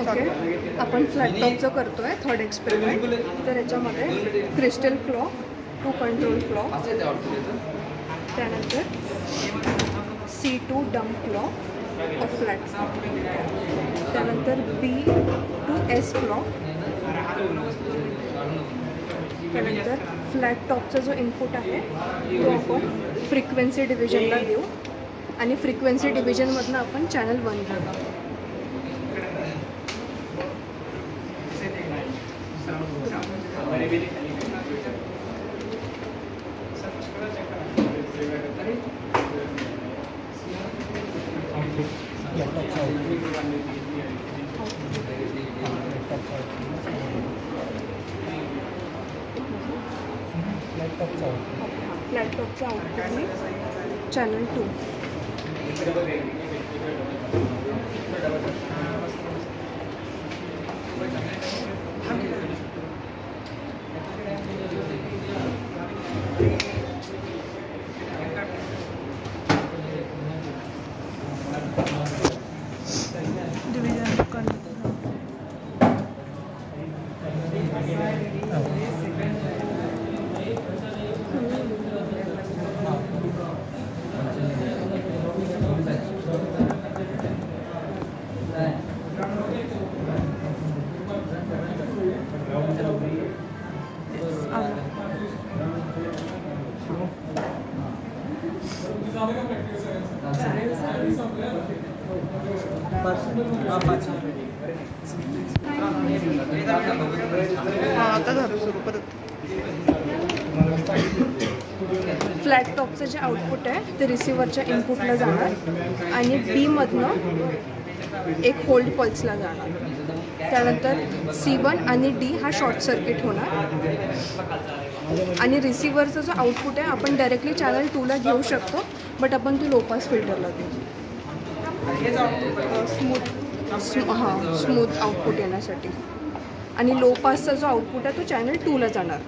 Okay, आपण flat टॉपचं करतो आहे थर्ड एक्सपेरिमेंट. तर याच्यामध्ये क्रिस्टल क्लॉ, 2 कंट्रोल क्लॉ, त्यानंतर C2 डम क्लॉ ऑफ फ्लॅट, त्यानंतर B2S क्लॉ, त्यानंतर फ्लॅट टॉपचा जो इनपुट आहे तो आपण फ्रिक्वेन्सी डिव्हिजनला देऊ आणि फ्रिक्वेन्सी डिव्हिजनमधनं आपण चॅनल 1 घेऊ. लॅपटॉपचा आउटपुट मी चॅनल 2. फ्लॅट टॉपचं जे आउटपुट आहे ते रिसिव्हरच्या इनपुटला जाणार आणि बीमधनं एक होल्ड पल्सला जाणार. त्यानंतर C1 आणि D हा शॉर्ट सर्किट होणार आणि रिसिव्हरचा जो आउटपुट आहे आपण डायरेक्टली चॅनल 2ला घेऊ शकतो, बट आपण तो लो पास फिल्टरला देऊ स्मूथ आउटपुट येण्यासाठी. आणि लो पासचा जो आउटपुट आहे तो चॅनल 2ला जाणार.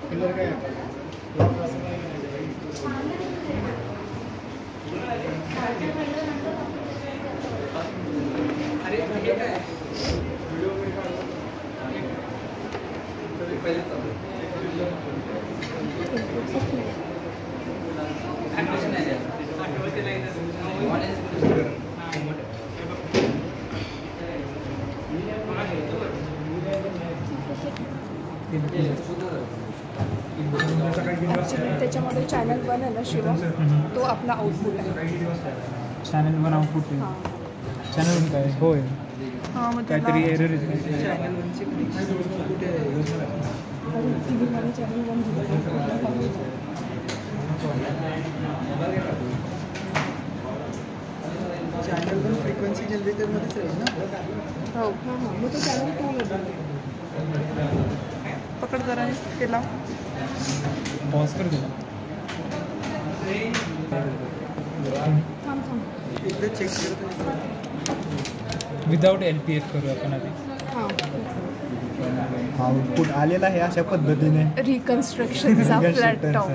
त्याच्यामध्ये चॅनल 1 आहे ना शिवा, तो आपला आउटपुट आहे. चॅनल 1 आउटपुट आहे. चॅनल 1 काय होय, काहीतरी एरर येते. चॅनल 1 फ्रिक्वेन्सी जनरेटरमध्येच आहे ना. हो, मग तो चॅनल 2 पकड जरा केला, पॉज कर दिला. एकदा चेक करतो. विदाउट LPF करू आपण आधी. आउटपुट आलेला आहे अशा पद्धतीने रिकन्स्ट्रक्शनचा फ्लॅट टॉप.